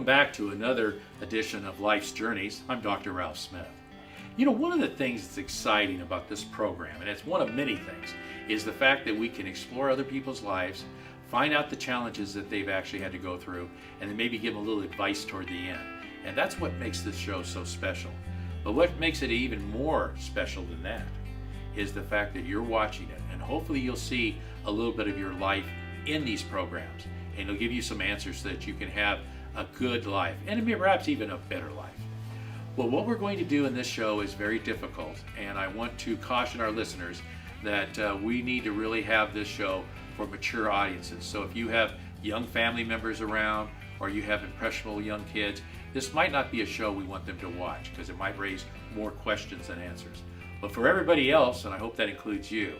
welcome back to another edition of Life's Journeys. I'm Dr. Ralph Smith. You know, one of the things that's exciting about this program, and it's one of many things, is the fact that we can explore other people's lives, find out the challenges that they've actually had to go through, and then maybe give them a little advice toward the end. And that's what makes this show so special. But what makes it even more special than that is the fact that you're watching it, and hopefully you'll see a little bit of your life in these programs, and it'll give you some answers so that you can have a good life, and perhaps even a better life. Well, what we're going to do in this show is very difficult, and I want to caution our listeners that we need to really have this show for mature audiences. So if you have young family members around, or you have impressionable young kids, this might not be a show we want them to watch because it might raise more questions than answers. But for everybody else, and I hope that includes you,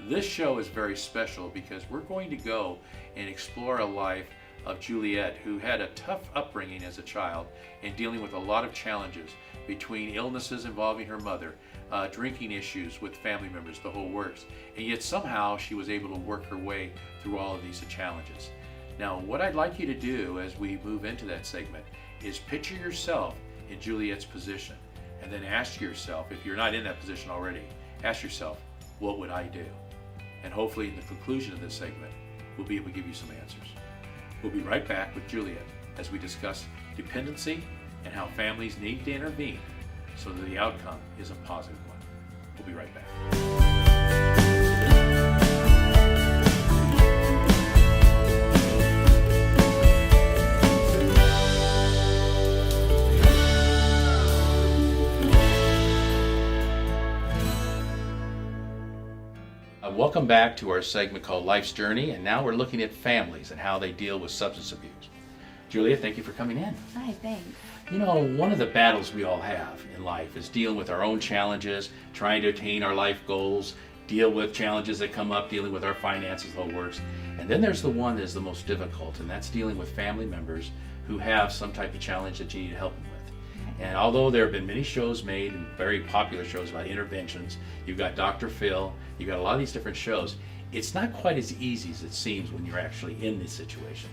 this show is very special because we're going to go and explore a life of Juliet, who had a tough upbringing as a child and dealing with a lot of challenges between illnesses involving her mother, drinking issues with family members, the whole works. And yet somehow she was able to work her way through all of these challenges. Now, what I'd like you to do as we move into that segment is picture yourself in Juliet's position, and then ask yourself, if you're not in that position already, ask yourself, what would I do? And hopefully in the conclusion of this segment, we'll be able to give you some answers. We'll be right back with Juliet as we discuss dependency and how families need to intervene so that the outcome is a positive one. We'll be right back. Welcome back to our segment called Life's Journey, and now we're looking at families and how they deal with substance abuse. Julia, thank you for coming in. Hi, thanks. You know, one of the battles we all have in life is dealing with our own challenges, trying to attain our life goals, deal with challenges that come up, dealing with our finances, the whole works. And then there's the one that is the most difficult, and that's dealing with family members who have some type of challenge that you need help with. And although there have been many shows made, and very popular shows about interventions, you've got Dr. Phil, you've got a lot of these different shows, it's not quite as easy as it seems when you're actually in this situation.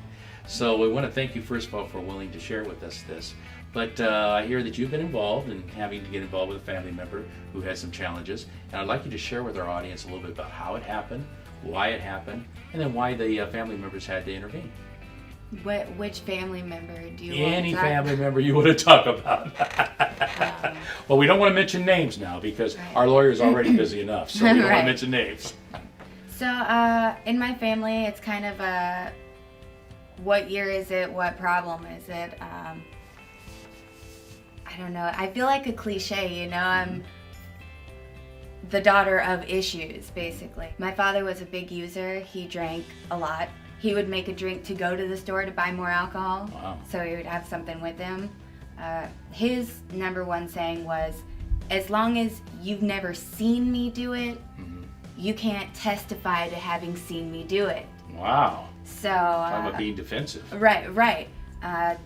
So we want to thank you first of all for willing to share with us this. But I hear that you've been involved in having to get involved with a family member who has some challenges. And I'd like you to share with our audience a little bit about how it happened, why it happened, and then why the family members had to intervene. Which family member do you want Any to talk family member you want to talk about. Well, we don't want to mention names now because our lawyer is already busy enough, so we don't want to mention names. So in my family, it's kind of a, what year is it, what problem is it? I don't know. I feel like a cliche, you know, I'm the daughter of issues, basically. My father was a big user. He drank a lot. He would make a drink to go to the store to buy more alcohol. Wow. So he would have something with him. His number one saying was, as long as you've never seen me do it, you can't testify to having seen me do it. Wow. So Talking about being defensive. Right.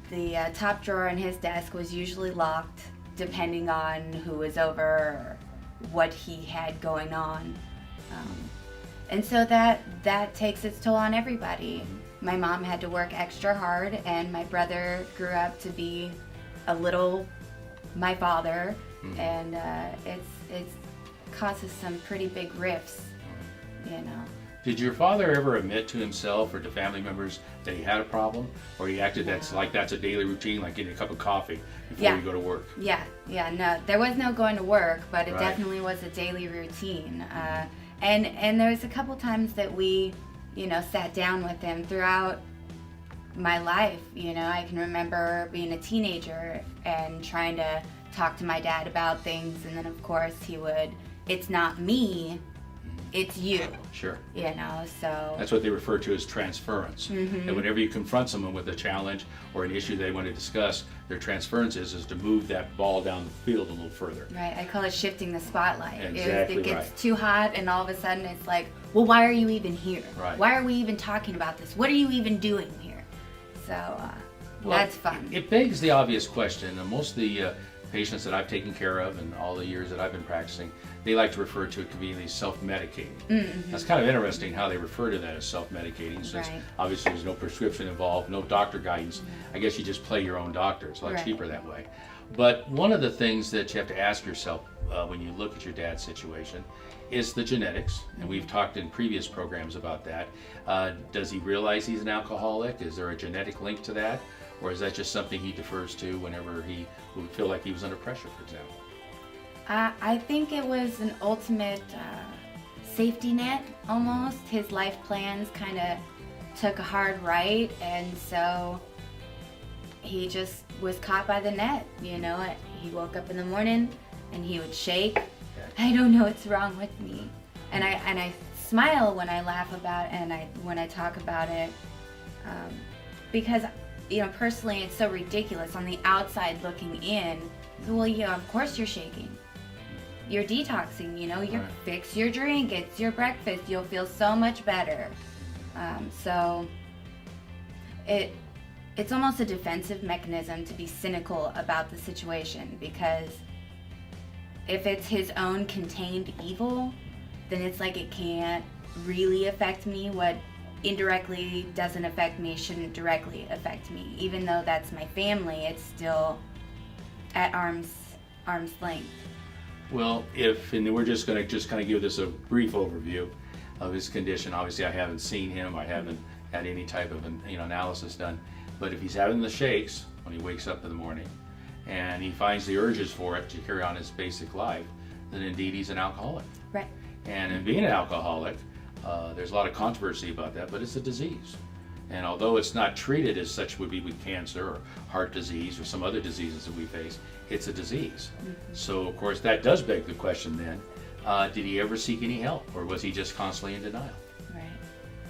The top drawer in his desk was usually locked, depending on who was over or what he had going on. And so that takes its toll on everybody. My mom had to work extra hard, and my brother grew up to be a little my father, and it's causes some pretty big rifts, you know. Did your father ever admit to himself or to family members that he had a problem, or he acted that's a daily routine, like getting a cup of coffee before you go to work? Yeah, no, there was no going to work, but it definitely was a daily routine. And there was a couple times that we, you know, sat down with him throughout my life. You know, I can remember being a teenager and trying to talk to my dad about things, and then of course he would, it's not me, it's you. Sure. You know, so. That's what they refer to as transference. And whenever you confront someone with a challenge or an issue they want to discuss, their transference is to move that ball down the field a little further. Right, I call it shifting the spotlight. Exactly It gets too hot, and all of a sudden it's like, well, why are you even here? Right. Why are we even talking about this? What are you even doing here? So that's fun. It begs the obvious question, and most of the patients that I've taken care of in all the years that I've been practicing, they like to refer to it conveniently self-medicating. Mm-hmm. That's kind of interesting how they refer to that as self-medicating, since Right. obviously there's no prescription involved, no doctor guidance. I guess you just play your own doctor. It's a lot Right. cheaper that way. But one of the things that you have to ask yourself when you look at your dad's situation is the genetics, and we've talked in previous programs about that. Does he realize he's an alcoholic? Is there a genetic link to that? Or is that just something he defers to whenever he would feel like he was under pressure, for example? I think it was an ultimate safety net, almost. His life plans kind of took a hard right, and so he just was caught by the net, you know. He woke up in the morning and he would shake. I don't know what's wrong with me. And I smile when I laugh about it, and when I talk about it, because, you know, personally it's so ridiculous on the outside looking in. Well, yeah, of course you're shaking. You're detoxing, you know, you Right. fix your drink, it's your breakfast, you'll feel so much better. So it's almost a defensive mechanism to be cynical about the situation, because if it's his own contained evil, then it's like it can't really affect me. What indirectly doesn't affect me shouldn't directly affect me. Even though that's my family, it's still at arm's length. Well, and we're just going to just kind of give this a brief overview of his condition. Obviously, I haven't seen him. I haven't had any type of analysis done. But if he's having the shakes when he wakes up in the morning, and he finds the urges for it to carry on his basic life, then indeed he's an alcoholic. Right. And in being an alcoholic, there's a lot of controversy about that, but it's a disease. And although it's not treated as such would be with cancer or heart disease or some other diseases that we face, it's a disease. Mm-hmm. So of course that does beg the question then, did he ever seek any help, or was he just constantly in denial? Right.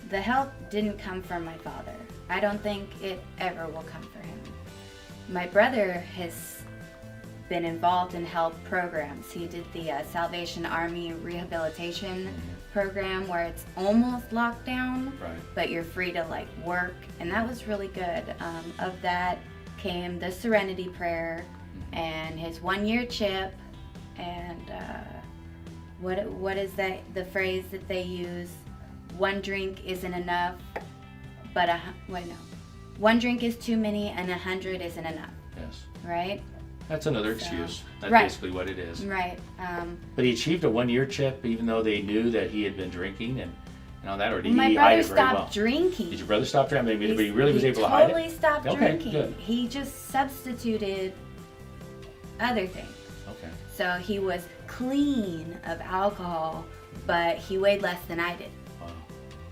The help didn't come from my father. I don't think it ever will come for him. My brother has been involved in health programs. He did the Salvation Army rehabilitation program, where it's almost locked down, Right. but you're free to like work, and that was really good. Of that came the Serenity Prayer and his 1-year chip, and what is that, the phrase that they use? One drink isn't enough, but one drink is too many and 100 isn't enough. Yes. Right? That's another excuse. That's Right. basically what it is. Right. But he achieved a 1-year chip even though they knew that he had been drinking and all that, or did My he hide brother it very well? stopped drinking. Did your brother stop drinking? But he really was able to hide it? He totally stopped Okay, drinking. good. He just substituted other things. Okay. So he was clean of alcohol, but he weighed less than I did. Wow.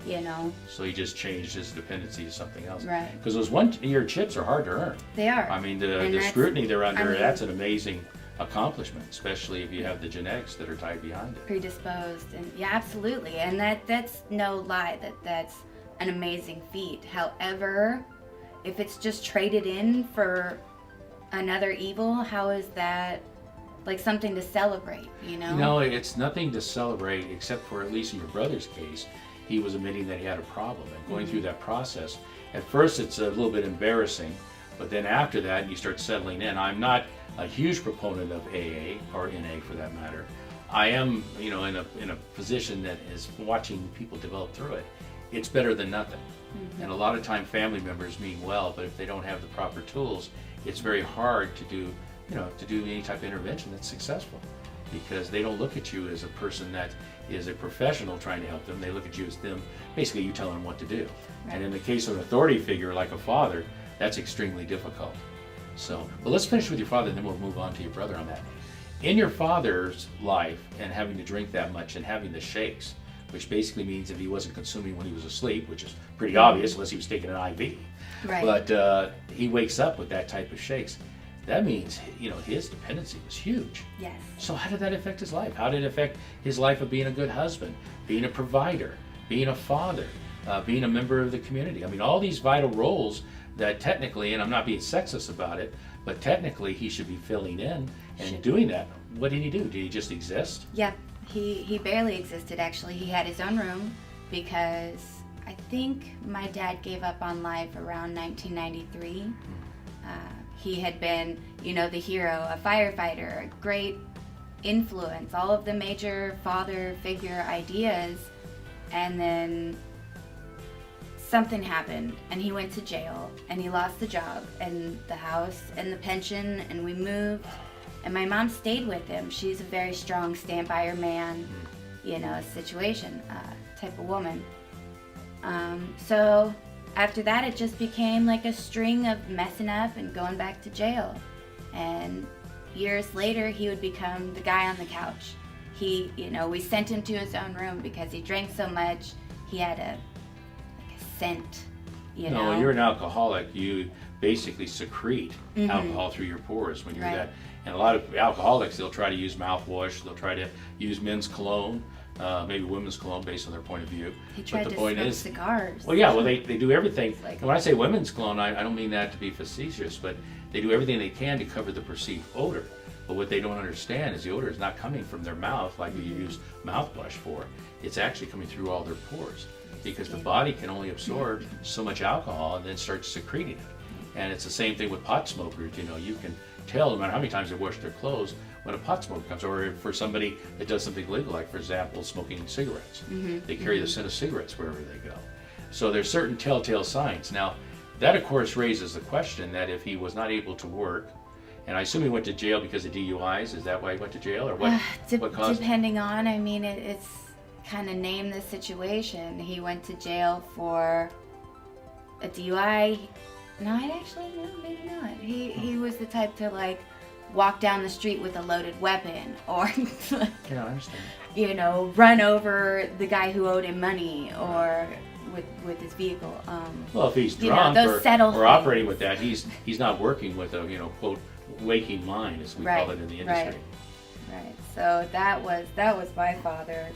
You know? So he just changed his dependency to something else. Right. Because those 1-year chips are hard to earn. They are. I mean, And the that's- scrutiny they're under, I mean- that's an amazing accomplishment, especially if you have the genetics that are tied behind it. Predisposed, and yeah, absolutely, and that's no lie, that's an amazing feat. However, if it's just traded in for another evil, how is that like something to celebrate, you know? No, it's nothing to celebrate, except for, at least in your brother's case, he was admitting that he had a problem, and going through that process. At first it's a little bit embarrassing, but then after that you start settling in. I'm not a huge proponent of AA, or NA for that matter. I am, in a position that is watching people develop through it. It's better than nothing. And a lot of time family members mean well, but if they don't have the proper tools, it's very hard to do any type of intervention that's successful, because they don't look at you as a person that is a professional trying to help them. They look at you as them, basically you telling them what to do. Right. And in the case of an authority figure like a father, that's extremely difficult. So, but let's finish with your father, and then we'll move on to your brother on that. In your father's life, and having to drink that much and having the shakes, which basically means if he wasn't consuming when he was asleep, which is pretty obvious unless he was taking an IV. Right. But he wakes up with that type of shakes. That means, his dependency was huge. Yes. So how did that affect his life? How did it affect his life of being a good husband, being a provider, being a father, being a member of the community? I mean, all these vital roles that technically, and I'm not being sexist about it, but technically he should be filling in and doing that. What did he do? Did he just exist? Yeah, he barely existed, actually. He had his own room because I think my dad gave up on life around 1993. He had been, the hero, a firefighter, a great influence, all of the major father figure ideas, and then something happened and he went to jail and he lost the job and the house and the pension, and we moved, and my mom stayed with him. She's a very strong, stand by her man, situation type of woman. So after that, it just became like a string of messing up and going back to jail. And years later, he would become the guy on the couch. We sent him to his own room because he drank so much. He had a scent, No, when you're an alcoholic, you basically secrete alcohol through your pores when you're that. And a lot of alcoholics, they'll try to use mouthwash, they'll try to use men's cologne, maybe women's cologne based on their point of view. He tried but the to point smoke is, cigars. well, yeah, they do everything. Like, and when I say women's cologne, I don't mean that to be facetious, but they do everything they can to cover the perceived odor. But what they don't understand is the odor is not coming from their mouth like you use mouthwash for. It's actually coming through all their pores, because the body can only absorb so much alcohol and then start secreting it. And it's the same thing with pot smokers. You can tell no matter how many times they wash their clothes when a pot smoker comes, or for somebody that does something illegal, like for example smoking cigarettes. They carry the scent of cigarettes wherever they go. So there's certain telltale signs. Now that of course raises the question that if he was not able to work, and I assume he went to jail because of DUIs, is that why he went to jail, or what caused? Depending on, it's kind of name the situation. He went to jail for a DUI. No, maybe not. He was the type to walk down the street with a loaded weapon, or Yeah, I understand. Run over the guy who owed him money, or with his vehicle. Well, if he's drunk or operating with that, he's not working with a quote waking mind, as we call it in the industry. Right. So that was my father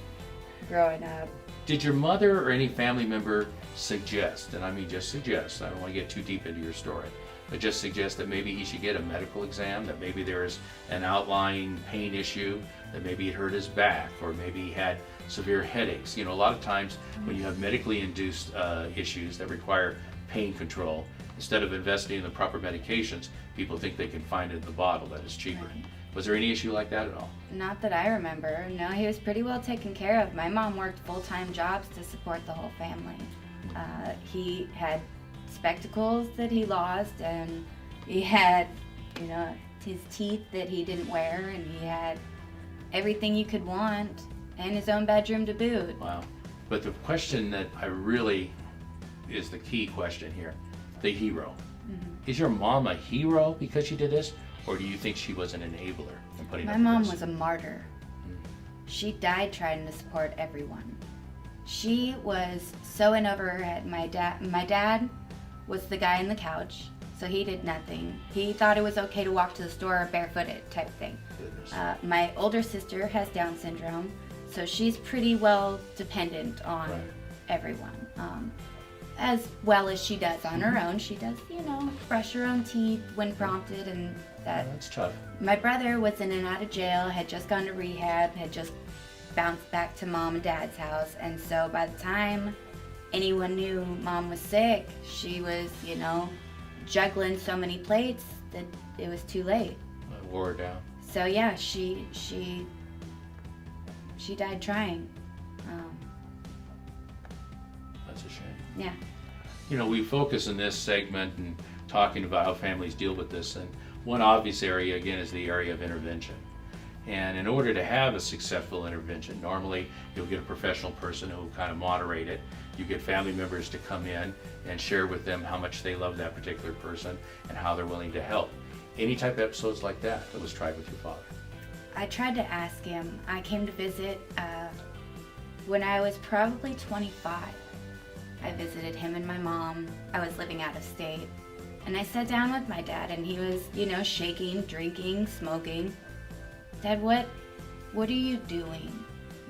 growing up. Did your mother or any family member suggest, and I mean just suggest, I don't want to get too deep into your story, but just suggest that maybe he should get a medical exam, that maybe there's an outlying pain issue, that maybe he hurt his back, or maybe he had severe headaches? A lot of times when you have medically induced issues that require pain control, instead of investing in the proper medications, people think they can find it in the bottle that is cheaper. Right. Was there any issue like that at all? Not that I remember. No, he was pretty well taken care of. My mom worked full-time jobs to support the whole family. He had spectacles that he lost, and he had, his teeth that he didn't wear, and he had everything you could want in his own bedroom to boot. Wow. But the question that I really is the key question here, the hero. Is your mom a hero because she did this, or do you think she was an enabler in putting up with this? My mom was a martyr. She died trying to support everyone. She was so in over her head. My dad was the guy on the couch, so he did nothing. He thought it was okay to walk to the store barefooted type thing. My older sister has Down syndrome, so she's pretty well dependent on everyone. As well as she does on her own. She does, brush her own teeth when prompted, and that's tough. My brother was in and out of jail, had just gone to rehab, had just bounced back to mom and dad's house, and so by the time anyone knew mom was sick, she was, juggling so many plates that it was too late. It wore her down. So yeah, she died trying. That's a shame. Yeah. We focus in this segment and talking about how families deal with this, and one obvious area again is the area of intervention. And in order to have a successful intervention, normally you'll get a professional person who will kind of moderate it. You get family members to come in and share with them how much they love that particular person and how they're willing to help. Any type of episodes like that was tried with your father? I tried to ask him. I came to visit when I was probably 25. I visited him and my mom. I was living out of state. And I sat down with my dad, and he was, shaking, drinking, smoking. Dad, what are you doing?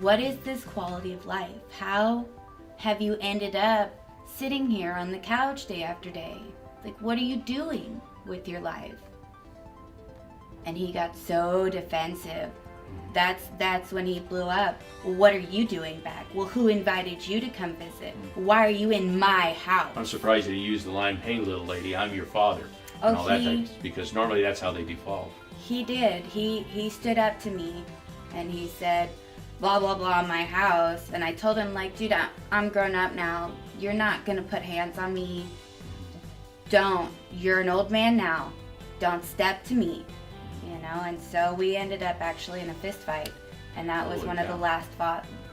What is this quality of life? How have you ended up sitting here on the couch day after day? What are you doing with your life? And he got so defensive. That's when he blew up. Well, what are you doing back? Well, who invited you to come visit? Why are you in my house? I'm surprised that he used the line, "Hey, little lady, I'm your father." and Oh, all that type, because normally that's how they default. he did. He stood up to me and he said, blah, blah, blah, my house. And I told him, like, dude, I'm grown up now. You're not going to put hands on me. Don't. You're an old man now. Don't step to me. You know, and so we ended up actually in a fist fight. And that was Holy one of cow. the last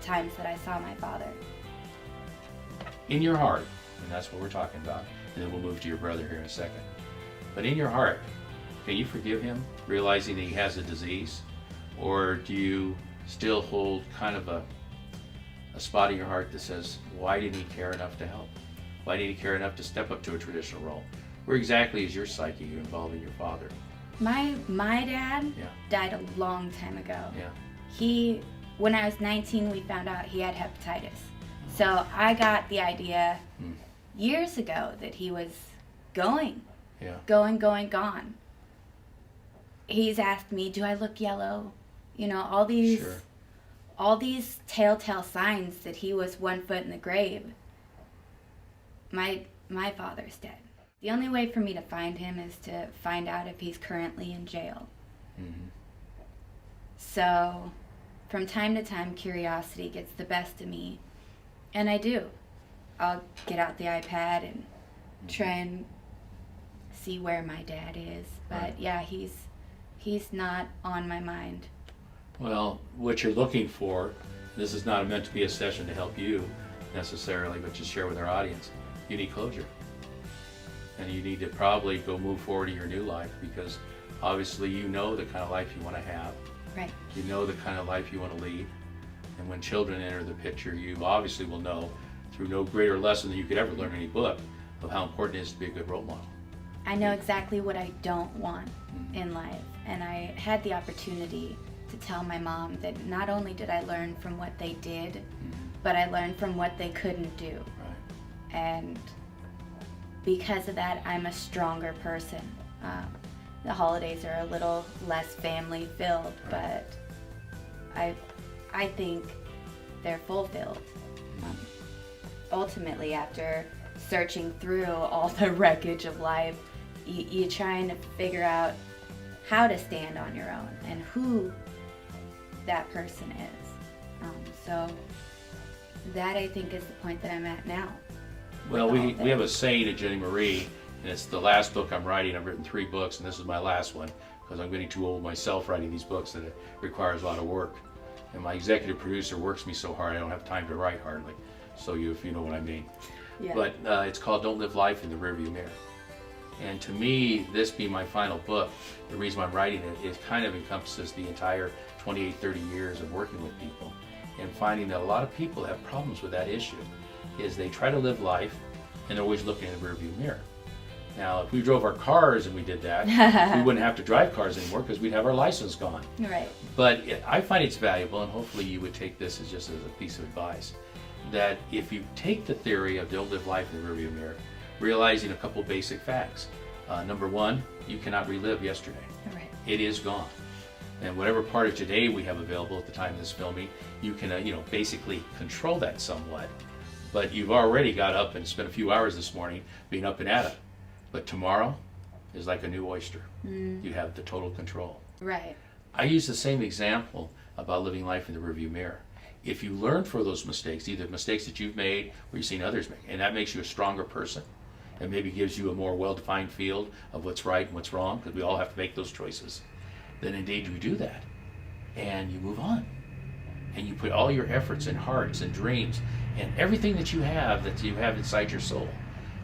times that I saw my father. In your heart, and that's what we're talking about, and then we'll move to your brother here in a second. But in your heart, can you forgive him, realizing that he has a disease? Or do you still hold kind of a spot in your heart that says, why didn't he care enough to help? Why didn't he care enough to step up to a traditional role? Where exactly is your psyche involving your father? My dad Yeah. died a long time ago. Yeah. When I was 19, we found out he had hepatitis. So I got the idea years ago that he was going, gone. He's asked me, do I look yellow? You know, all these telltale signs that he was 1 foot in the grave. My father's dead. The only way for me to find him is to find out if he's currently in jail. Mm-hmm. So, from time to time, curiosity gets the best of me. And I do. I'll get out the iPad and try and see where my dad is. But Right. yeah, he's not on my mind. Well, what you're looking for, this is not meant to be a session to help you necessarily, but just share with our audience, you need closure. And you need to probably go move forward in your new life, because obviously you know the kind of life you want to have. Right. You know the kind of life you want to lead. And when children enter the picture, you obviously will know through no greater lesson than you could ever learn in any book of how important it is to be a good role model. I know exactly what I don't want in life. And I had the opportunity to tell my mom that not only did I learn from what they did, but I learned from what they couldn't do. Right. And because of that, I'm a stronger person. The holidays are a little less family filled, but I think they're fulfilled. Ultimately, after searching through all the wreckage of life, you're trying to figure out how to stand on your own and who that person is. So that, I think, is the point that I'm at now. Well, we have a saying at Jenny Marie, and it's the last book I'm writing. I've written 3 books, and this is my last one, because I'm getting too old myself writing these books that it requires a lot of work. And my executive producer works me so hard I don't have time to write hardly. So if you know what I mean. Yeah. But it's called Don't Live Life in the Rearview Mirror. And to me, this being my final book, the reason I'm writing it kind of encompasses the entire 28, 30 years of working with people and finding that a lot of people have problems with that issue. Is they try to live life and they're always looking in the rearview mirror. Now, if we drove our cars and we did that, we wouldn't have to drive cars anymore because we'd have our license gone. Right. But I find it's valuable, and hopefully you would take this as just as a piece of advice, that if you take the theory of don't live life in the rearview mirror, realizing a couple basic facts. Number 1, you cannot relive yesterday. Right. It is gone. And whatever part of today we have available at the time of this filming, you can basically control that somewhat. But you've already got up and spent a few hours this morning being up and at it. But tomorrow is like a new oyster. You have the total control. Right. I use the same example about living life in the rearview mirror. If you learn from those mistakes, either mistakes that you've made or you've seen others make, and that makes you a stronger person, and maybe gives you a more well-defined field of what's right and what's wrong, because we all have to make those choices, then indeed you do that. And you move on. And you put all your efforts and hearts and dreams and everything that you have inside your soul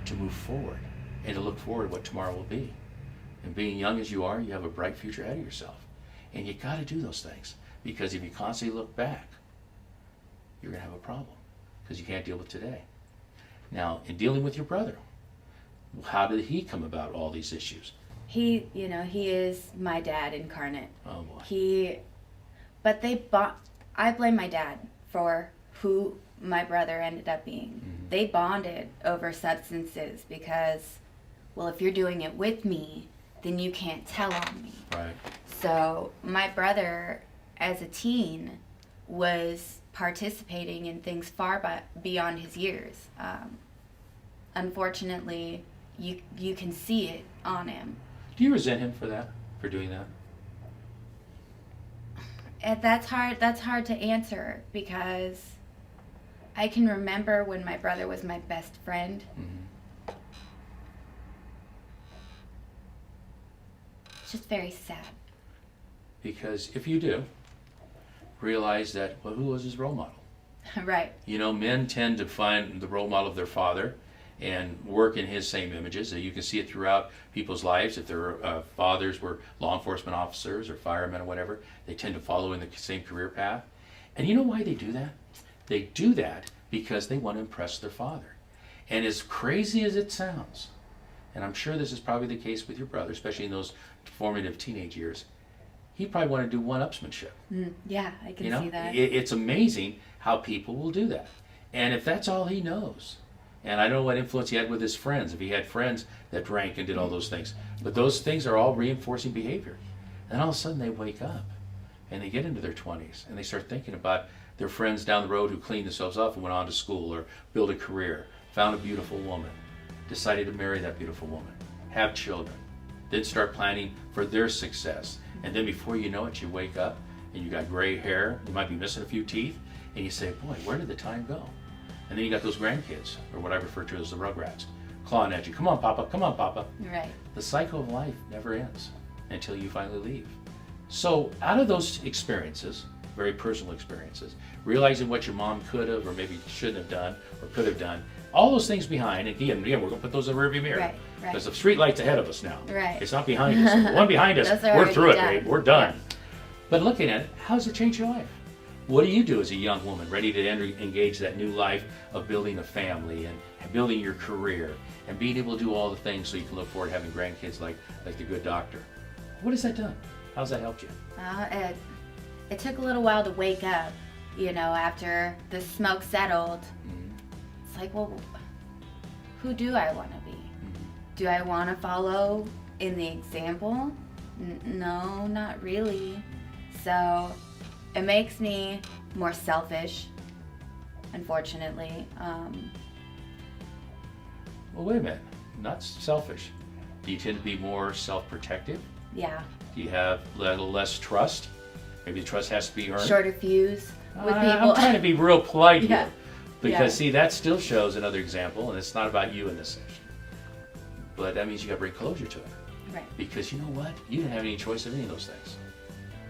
to move forward and to look forward to what tomorrow will be. And being young as you are, you have a bright future ahead of yourself. And you got to do those things, because if you constantly look back, you're going to have a problem, because you can't deal with today. Now, in dealing with your brother, how did he come about all these issues? He is my dad incarnate. Oh boy. I blame my dad for who my brother ended up being. They bonded over substances because, well, if you're doing it with me, then you can't tell on me. Right. So my brother, as a teen, was participating in things far beyond his years. Unfortunately, you can see it on him. Do you resent him for that, for doing that? And that's hard to answer, because I can remember when my brother was my best friend. Mm-hmm. It's just very sad. Because if you do, realize that, well, who was his role model? Right. You know, men tend to find the role model of their father and work in his same images. You can see it throughout people's lives. If their fathers were law enforcement officers or firemen or whatever, they tend to follow in the same career path. And you know why they do that? They do that because they want to impress their father. And as crazy as it sounds, and I'm sure this is probably the case with your brother, especially in those formative teenage years, he probably wanted to do one-upsmanship. Yeah, I can see that. It's amazing how people will do that. And if that's all he knows, and I don't know what influence he had with his friends, if he had friends that drank and did all those things, but those things are all reinforcing behavior. And all of a sudden they wake up and they get into their 20s and they start thinking about their friends down the road who cleaned themselves up and went on to school or built a career, found a beautiful woman, decided to marry that beautiful woman, have children, then start planning for their success. And then before you know it, you wake up and you got gray hair, you might be missing a few teeth, and you say, boy, where did the time go? And then you got those grandkids, or what I refer to as the rugrats, clawing at you. Come on, Papa, come on, Papa. Right. The cycle of life never ends until you finally leave. So out of those experiences, very personal experiences, realizing what your mom could have or maybe shouldn't have done or could have done, all those things behind, and again, we're going to put those in the rearview mirror. Right. Because the street light's ahead of us now. Right. It's not behind us. The one behind us, Those are we're already through it, done. babe. We're done. Yeah. But looking at it, how does it change your life? What do you do as a young woman ready to engage that new life of building a family and building your career and being able to do all the things so you can look forward to having grandkids like the good doctor? What has that done? How's that helped you? It took a little while to wake up, after the smoke settled. Mm-hmm. It's like, well, who do I want to be? Mm-hmm. Do I want to follow in the example? No, not really. So it makes me more selfish, unfortunately. Well, wait a minute. Not selfish. Do you tend to be more self-protective? Yeah. Do you have a little less trust? Maybe the trust has to be earned? Shorter fuse with people. I'm trying to be real polite Yeah. here. Because, see, that still shows another example, and it's not about you in this section. But that means you got to bring closure to it. Right. Because you know what? You didn't have any choice of any of those things.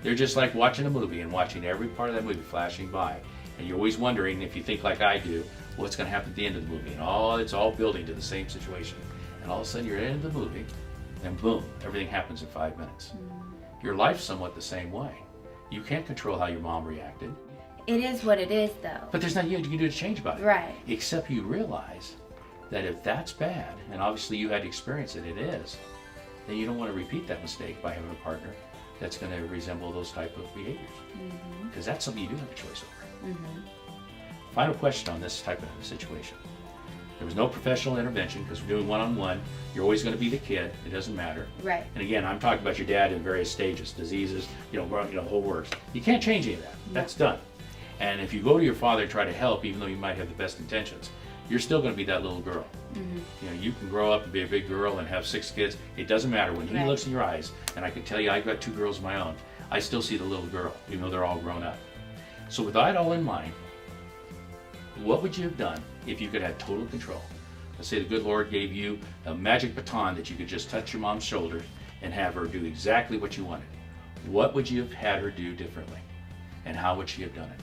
They're just like watching a movie and watching every part of that movie flashing by. And you're always wondering, if you think like I do, what's going to happen at the end of the movie. And it's all building to the same situation. And all of a sudden you're at the end of the movie, and boom, everything happens in 5 minutes. Your life's somewhat the same way. You can't control how your mom reacted. It is what it is, though. But there's nothing you can do to change about it. Right. Except you realize that if that's bad, and obviously you had to experience it, it is, then you don't want to repeat that mistake by having a partner that's going to resemble those type of behaviors. Because that's something you do have a choice over. Final question on this type of situation. There was no professional intervention because we're doing one-on-one. You're always going to be the kid. It doesn't matter. Right. And again, I'm talking about your dad in various stages, diseases, whole works. You can't change any of that. That's done. And if you go to your father and try to help, even though you might have the best intentions, you're still going to be that little girl. You can grow up and be a big girl and have 6 kids. It doesn't matter. When he Right. looks in your eyes, and I can tell you I've got 2 girls of my own, I still see the little girl, even though they're all grown up. So with that all in mind, what would you have done if you could have total control? Let's say the good Lord gave you a magic baton that you could just touch your mom's shoulder and have her do exactly what you wanted. What would you have had her do differently? And how would she have done it?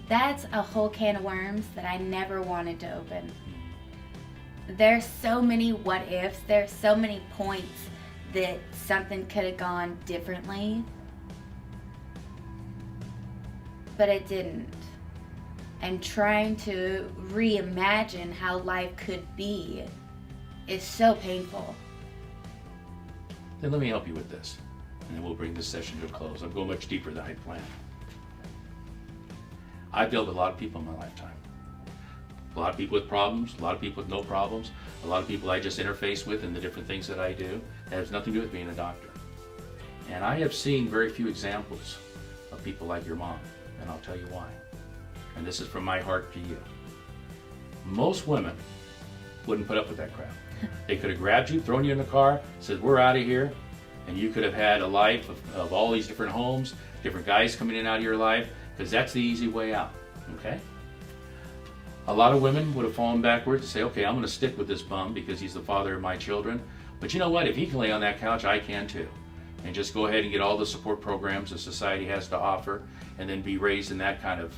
That's a whole can of worms that I never wanted to open. There's so many what ifs, there's so many points that something could have gone differently, but it didn't. And trying to reimagine how life could be is so painful. Then let me help you with this, and then we'll bring this session to a close. I'm going much deeper than I planned. I've dealt with a lot of people in my lifetime. A lot of people with problems, a lot of people with no problems, a lot of people I just interface with in the different things that I do. That has nothing to do with being a doctor. And I have seen very few examples of people like your mom, and I'll tell you why. And this is from my heart to you. Most women wouldn't put up with that crap. They could have grabbed you, thrown you in the car, said, we're out of here, and you could have had a life of all these different homes, different guys coming in and out of your life, because that's the easy way out, okay? A lot of women would have fallen backwards and say, okay, I'm going to stick with this bum because he's the father of my children. But you know what? If he can lay on that couch, I can too. And just go ahead and get all the support programs that society has to offer and then be raised in that kind of,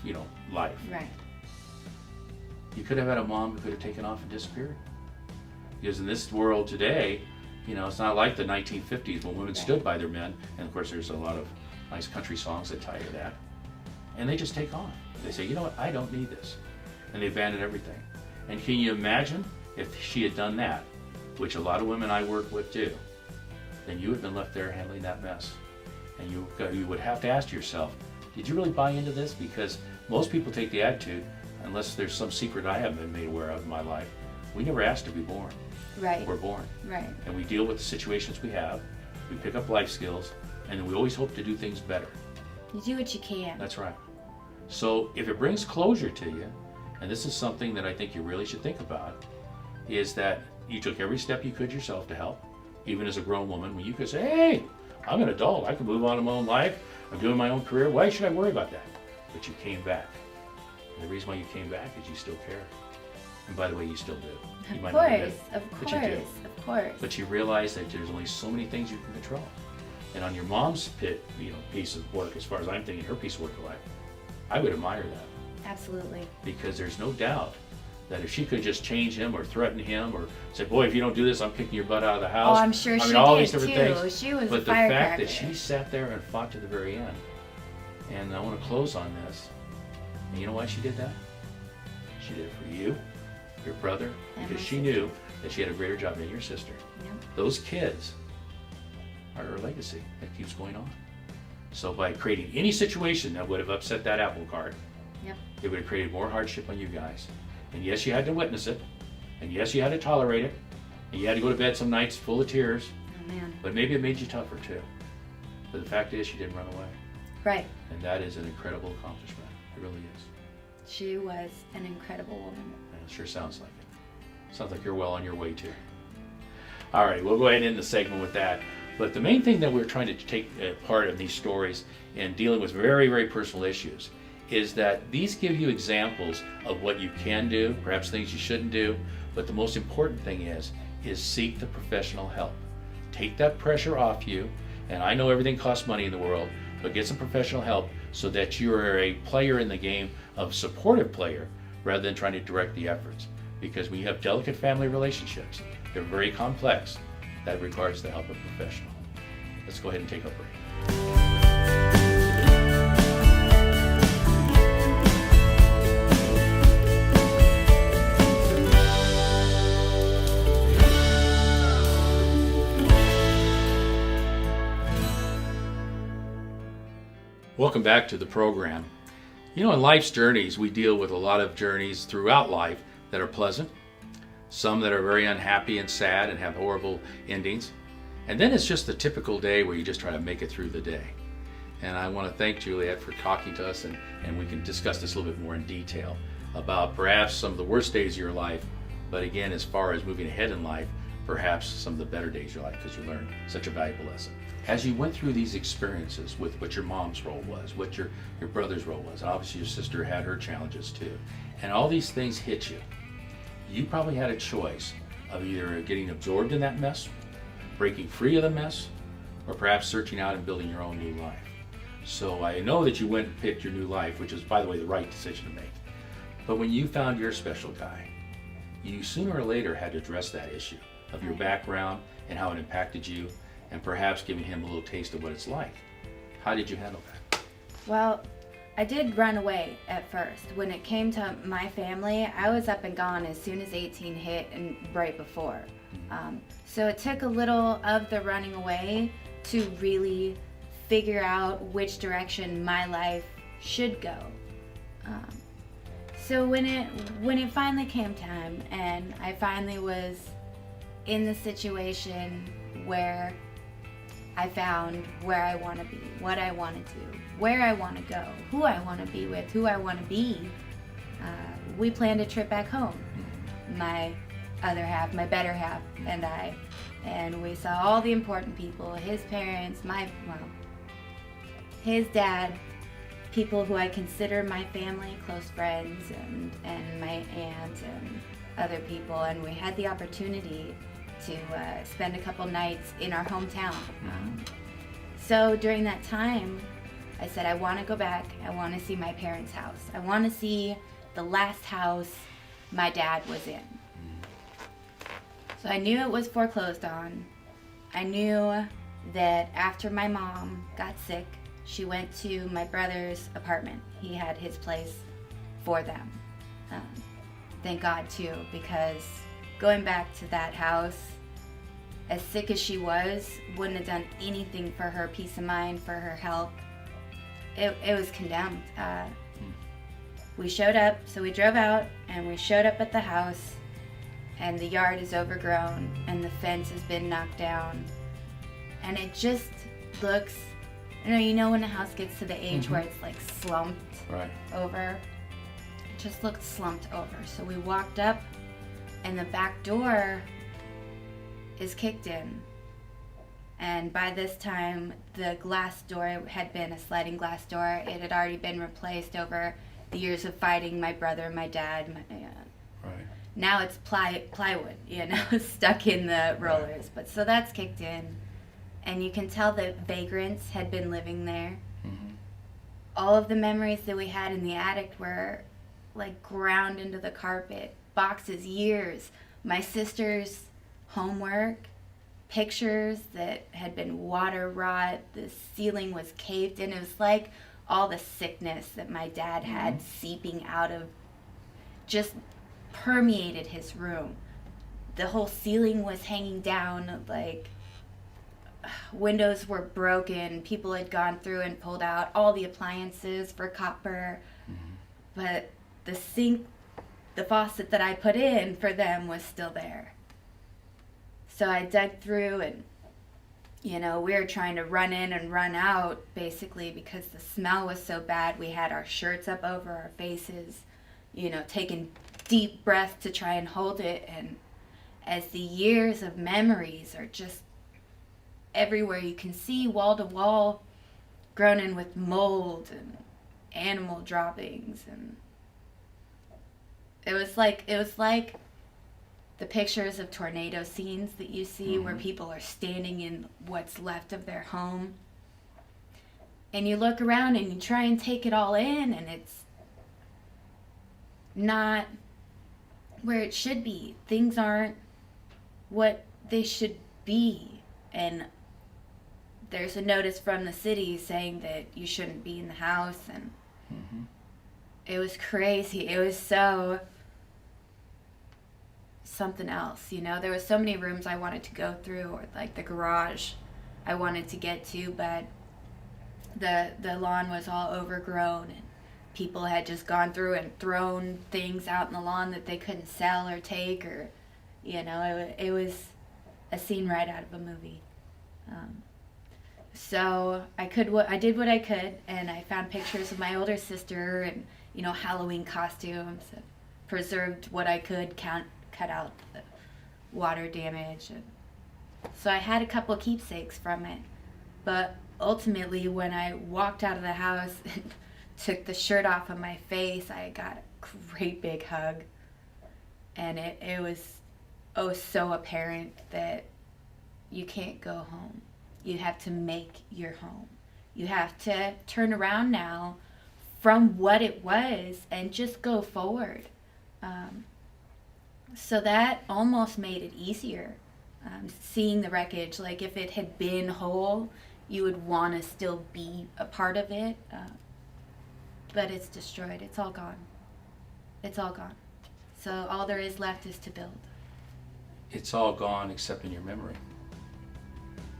life. Right. You could have had a mom who could have taken off and disappeared. Because in this world today, it's not like the 1950s when women stood by their men. And of course, there's a lot of nice country songs that tie to that. And they just take off. They say, you know what? I don't need this. And they abandon everything. And can you imagine if she had done that, which a lot of women I work with do, then you would have been left there handling that mess. And you would have to ask yourself, did you really buy into this? Because most people take the attitude, unless there's some secret I haven't been made aware of in my life, we never asked to be born. Right. We're born. Right. And we deal with the situations we have, we pick up life skills, and then we always hope to do things better. You do what you can. That's right. So if it brings closure to you, and this is something that I think you really should think about, is that you took every step you could yourself to help, even as a grown woman, when you could say, hey, I'm an adult, I can move on in my own life, I'm doing my own career, why should I worry about that? But you came back. And the reason why you came back is you still care. And by the way, you still do. You Of course. But you realize that there's only so many things you can control. And on your mom's piece of work, as far as I'm thinking, her piece of work of life, I would admire that. Absolutely. Because there's no doubt that if she could just change him or threaten him or say, boy, if you don't do this, I'm kicking your butt out of the house. Oh, I'm sure she all did these different too. things. She was but a the firecracker. fact that she sat there and fought to the very end. And I want to close on this. And you know why she did that? She did it for you, your brother, And because my she knew that she had a greater job than your sister. Yep. Those kids are her legacy that keeps going on. So by creating any situation that would have upset that apple cart, Yep. it would have created more hardship on you guys. And yes, you had to witness it. And yes, you had to tolerate it. And you had to go to bed some nights full of tears. Oh man. But maybe it made you tougher too. But the fact is, she didn't run away. Right. And that is an incredible accomplishment. It really is. She was an incredible woman. And it sure sounds like it. Sounds like you're well on your way too. All right, we'll go ahead and end the segment with that. But the main thing that we're trying to take part of these stories and dealing with very, very personal issues is that these give you examples of what you can do, perhaps things you shouldn't do, but the most important thing is seek the professional help. Take that pressure off you, and I know everything costs money in the world, but get some professional help so that you are a player in the game, of supportive player, rather than trying to direct the efforts. Because when you have delicate family relationships, they're very complex. That requires the help of a professional. Let's go ahead and take a break. Welcome back to the program. In life's journeys, we deal with a lot of journeys throughout life that are pleasant, some that are very unhappy and sad and have horrible endings. And then it's just the typical day where you just try to make it through the day. And I want to thank Juliet for talking to us, and we can discuss this a little bit more in detail about perhaps some of the worst days of your life, but again, as far as moving ahead in life, perhaps some of the better days of your life, because you learned such a valuable lesson. As you went through these experiences with what your mom's role was, what your brother's role was, and obviously your sister had her challenges too, and all these things hit you, you probably had a choice of either getting absorbed in that mess, breaking free of the mess, or perhaps searching out and building your own new life. So I know that you went and picked your new life, which is, by the way, the right decision to make. But when you found your special guy, you sooner or later had to address that issue of your background and how it impacted you, and perhaps giving him a little taste of what it's like. How did you handle that? Well, I did run away at first. When it came to my family, I was up and gone as soon as 18 hit and right before. So it took a little of the running away to really figure out which direction my life should go. So when it finally came time and I finally was in the situation where I found where I want to be, what I want to do, where I want to go, who I want to be with, who I want to be, we planned a trip back home. my other half, my better half, and I. And we saw all the important people, his parents, his dad, people who I consider my family, close friends, and my aunt and other people. And we had the opportunity to spend a couple nights in our hometown. So during that time, I said, I want to go back. I want to see my parents' house. I want to see the last house my dad was in. So I knew it was foreclosed on. I knew that after my mom got sick, she went to my brother's apartment. He had his place for them. Thank God too, because going back to that house, as sick as she was, wouldn't have done anything for her peace of mind, for her health. It was condemned. We showed up, so we drove out and we showed up at the house, and the yard is overgrown and the fence has been knocked down. And it just looks, you know when a house gets to the age where it's like slumped over? It just looked slumped over. So we walked up and the back door is kicked in. And by this time, the glass door had been a sliding glass door. It had already been replaced over the years of fighting my brother, my dad. Now it's plywood, stuck in the rollers. But so that's kicked in. And you can tell that vagrants had been living there. All of the memories that we had in the attic were like ground into the carpet. Boxes, years. My sister's homework, pictures that had been water rot, the ceiling was caved in. It was like all the sickness that my dad had seeping out of, just permeated his room. The whole ceiling was hanging down, like windows were broken. People had gone through and pulled out all the appliances for copper, but the sink, the faucet that I put in for them was still there. So I dug through and, we were trying to run in and run out basically because the smell was so bad. We had our shirts up over our faces, taking deep breaths to try and hold it. And as the years of memories are just everywhere, you can see wall to wall, grown in with mold and animal droppings. And it was like the pictures of tornado scenes that you see where people are standing in what's left of their home. And you look around and you try and take it all in, and it's not where it should be. Things aren't what they should be. And there's a notice from the city saying that you shouldn't be in the house, and it was crazy. It was so something else, there was so many rooms I wanted to go through, or like the garage I wanted to get to, but the lawn was all overgrown and people had just gone through and thrown things out in the lawn that they couldn't sell or take, or it was a scene right out of a movie. So I did what I could, and I found pictures of my older sister and Halloween costumes, and preserved what I could, cut out the water damage. And so I had a couple keepsakes from it, but ultimately when I walked out of the house and took the shirt off of my face, I got a great big hug, and it was so apparent that you can't go home. You have to make your home. You have to turn around now from what it was and just go forward. So that almost made it easier. Seeing the wreckage, like if it had been whole, you would want to still be a part of it. But it's destroyed. It's all gone. It's all gone. So all there is left is to build. It's all gone except in your memory.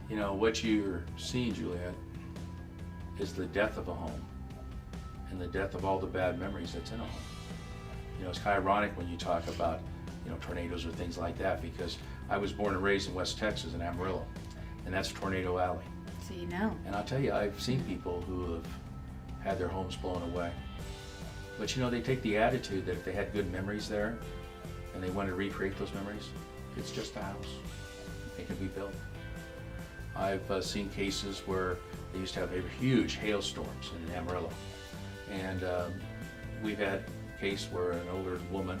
What you're seeing, Juliet, is the death of a home and the death of all the bad memories that's in a home. It's kind of ironic when you talk about, tornadoes or things like that, because I was born and raised in West Texas in Amarillo, and that's Tornado Alley. So And I'll tell you, I've seen people who have had their homes blown away. But they take the attitude that if they had good memories there, and they want to recreate those memories, it's just a house. It can be built. I've seen cases where they used to have huge hailstorms in Amarillo, and we've had a case where an older woman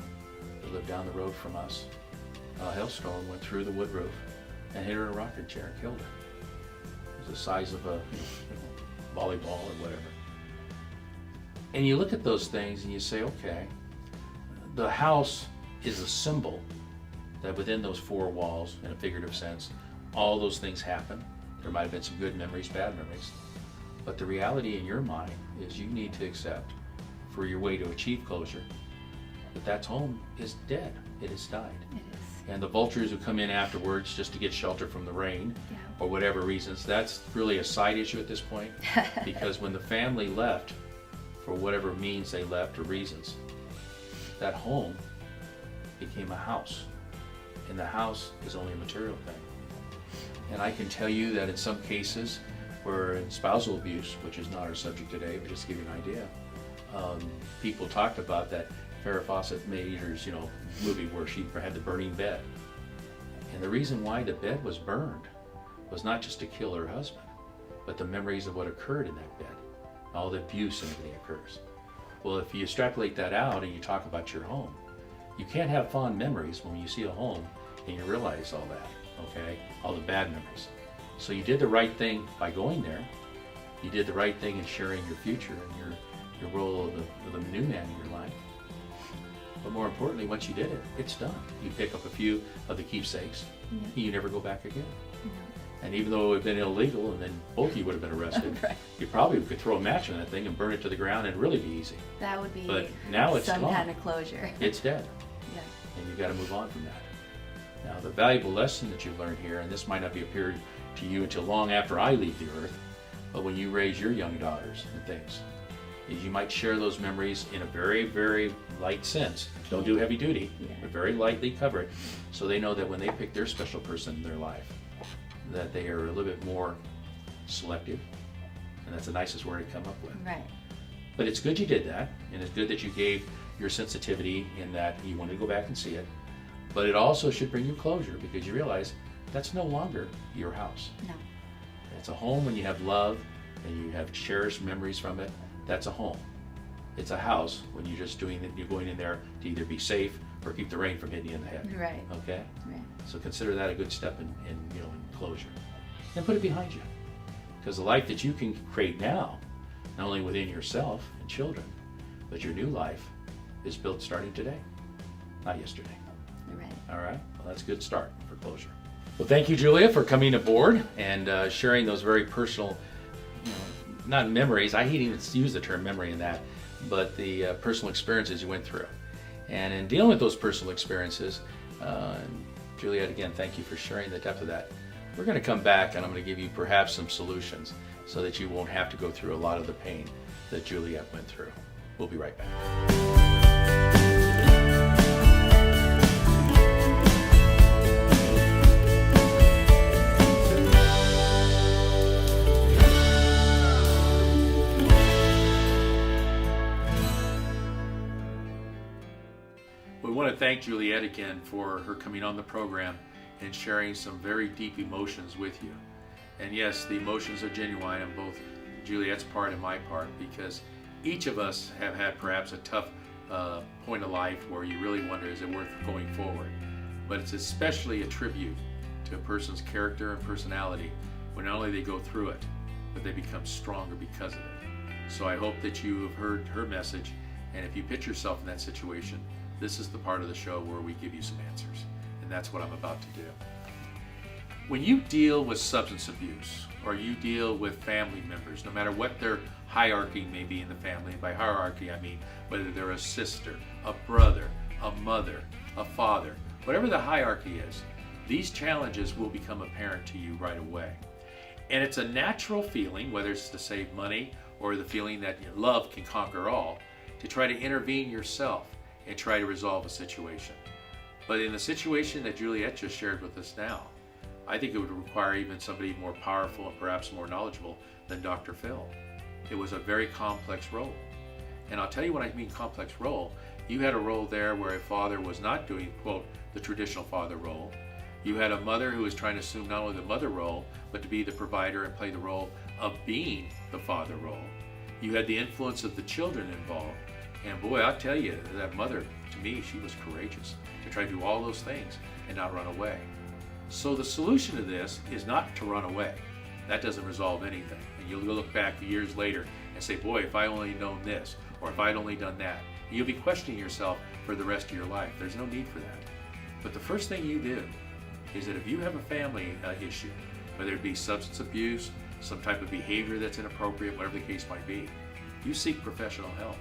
that lived down the road from us, a hailstorm went through the wood roof and hit her in a rocking chair and killed her. It was the size of a volleyball or whatever. And you look at those things and you say, okay, the house is a symbol that within those four walls, in a figurative sense, all those things happen. There might have been some good memories, bad memories. But the reality in your mind is you need to accept, for your way to achieve closure, that home is dead. It has died. It is. And the vultures who come in afterwards just to get shelter from the rain, Yeah. or whatever reasons, that's really a side issue at this point. Because when the family left, for whatever means they left or reasons, that home became a house. And the house is only a material thing. And I can tell you that in some cases where in spousal abuse, which is not our subject today, but just to give you an idea, people talked about that Farrah Fawcett Major's, movie where she had the burning bed. And the reason why the bed was burned was not just to kill her husband, but the memories of what occurred in that bed. All the abuse and everything occurs. Well, if you extrapolate that out and you talk about your home, you can't have fond memories when you see a home and you realize all that, okay? All the bad memories. So you did the right thing by going there. You did the right thing in sharing your future and your role of the new man in your life. But more importantly, once you did it, it's done. You pick up a few of the keepsakes, Yeah. you never go back again. No. And even though it would have been illegal and then both of you would have been arrested, Right. you probably could throw a match on that thing and burn it to the ground and really be easy. That would be But now it's some gone. kind of closure. It's dead, Yeah. and you've got to move on from that. Now, the valuable lesson that you've learned here, and this might not be appeared to you until long after I leave the earth, but when you raise your young daughters and things, is you might share those memories in a very, very light sense. Don't do heavy duty, Yeah. but very lightly cover it, so they know that when they pick their special person in their life, that they are a little bit more selective, and that's the nicest word to come up with. Right. But it's good you did that, and it's good that you gave your sensitivity in that you wanted to go back and see it. But it also should bring you closure, because you realize that's no longer your house. No. It's a home when you have love and you have cherished memories from it. That's a home. It's a house when you're just doing it, you're going in there to either be safe or keep the rain from hitting you in the head. Right. Okay? Right. So consider that a good step in closure. And put it behind you. Because the life that you can create now, not only within yourself and children, but your new life is built starting today, not yesterday. Right. All right? Well, that's a good start for closure. Well, thank you, Julia, for coming aboard and sharing those very personal, not memories. I hate even to use the term memory in that, but the personal experiences you went through. And in dealing with those personal experiences, Juliet, again, thank you for sharing the depth of that. We're going to come back and I'm going to give you perhaps some solutions so that you won't have to go through a lot of the pain that Juliet went through. We'll be right back. We want to thank Juliet again for her coming on the program and sharing some very deep emotions with you. And yes, the emotions are genuine on both Juliet's part and my part, because each of us have had perhaps a tough point of life where you really wonder, is it worth going forward? But it's especially a tribute to a person's character and personality when not only they go through it, but they become stronger because of it. So I hope that you have heard her message, and if you put yourself in that situation, this is the part of the show where we give you some answers, and that's what I'm about to do. When you deal with substance abuse, or you deal with family members, no matter what their hierarchy may be in the family, and by hierarchy I mean whether they're a sister, a brother, a mother, a father, whatever the hierarchy is, these challenges will become apparent to you right away. And it's a natural feeling, whether it's to save money or the feeling that love can conquer all, to try to intervene yourself and try to resolve a situation. But in the situation that Juliet just shared with us now, I think it would require even somebody more powerful and perhaps more knowledgeable than Dr. Phil. It was a very complex role. And I'll tell you what I mean complex role, You had a role there where a father was not doing, quote, the traditional father role. You had a mother who was trying to assume not only the mother role, but to be the provider and play the role of being the father role. You had the influence of the children involved. And boy, I'll tell you, that mother, to me, she was courageous to try to do all those things and not run away. So the solution to this is not to run away. That doesn't resolve anything. And you'll look back years later and say, boy, if I only known this, or if I'd only done that. And you'll be questioning yourself for the rest of your life. There's no need for that. But the first thing you do is that if you have a family issue, whether it be substance abuse, some type of behavior that's inappropriate, whatever the case might be, you seek professional help.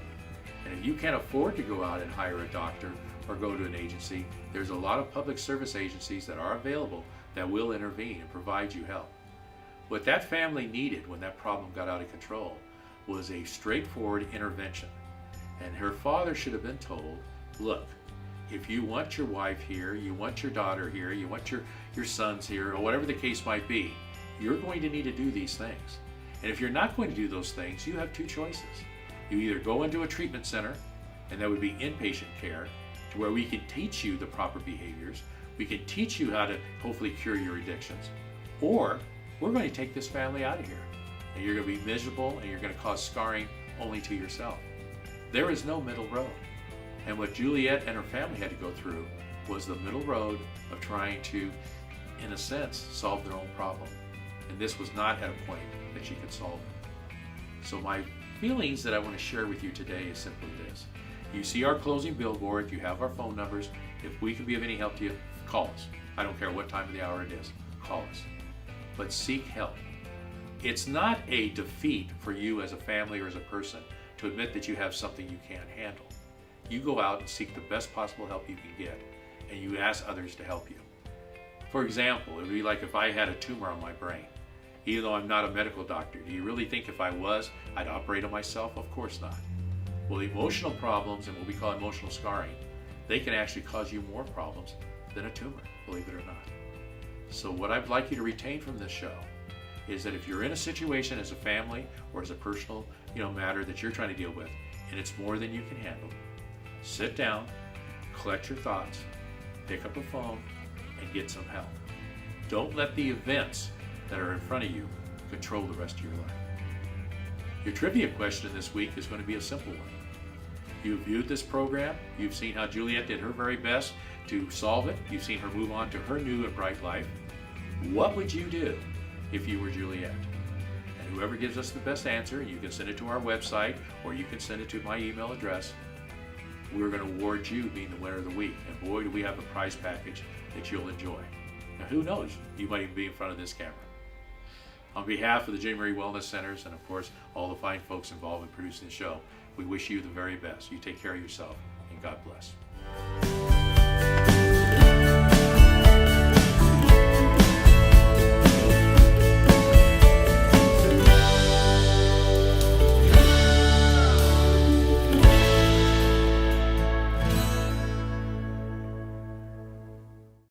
And if you can't afford to go out and hire a doctor or go to an agency, there's a lot of public service agencies that are available that will intervene and provide you help. What that family needed when that problem got out of control was a straightforward intervention. And her father should have been told, look, if you want your wife here, you want your daughter here, you want your sons here, or whatever the case might be, you're going to need to do these things. And if you're not going to do those things, you have two choices. You either go into a treatment center, and that would be inpatient care, to where we can teach you the proper behaviors, we can teach you how to hopefully cure your addictions, or we're going to take this family out of here, and you're going to be miserable, and you're going to cause scarring only to yourself. There is no middle road. And what Juliet and her family had to go through was the middle road of trying to, in a sense, solve their own problem. And this was not at a point that she could solve it. So my feelings that I want to share with you today is simply this. You see our closing billboard, you have our phone numbers. If we can be of any help to you, call us. I don't care what time of the hour it is, call us. But seek help. It's not a defeat for you as a family or as a person to admit that you have something you can't handle. You go out and seek the best possible help you can get, and you ask others to help you. For example, it would be like if I had a tumor on my brain. Even though I'm not a medical doctor, do you really think if I was, I'd operate on myself? Of course not. Well, emotional problems and what we call emotional scarring, they can actually cause you more problems than a tumor, believe it or not. So what I'd like you to retain from this show is that if you're in a situation as a family or as a personal matter that you're trying to deal with, and it's more than you can handle, sit down, collect your thoughts, pick up a phone, and get some help. Don't let the events that are in front of you control the rest of your life. Your trivia question this week is going to be a simple one. You've viewed this program, you've seen how Juliet did her very best to solve it, you've seen her move on to her new and bright life. What would you do if you were Juliet? And whoever gives us the best answer, you can send it to our website or you can send it to my email address. We're going to award you being the winner of the week. And boy, do we have a prize package that you'll enjoy. Now, who knows? You might even be in front of this camera. On behalf of the J. Marie Wellness Centers and, of course, all the fine folks involved in producing the show, we wish you the very best. You take care of yourself, and God bless.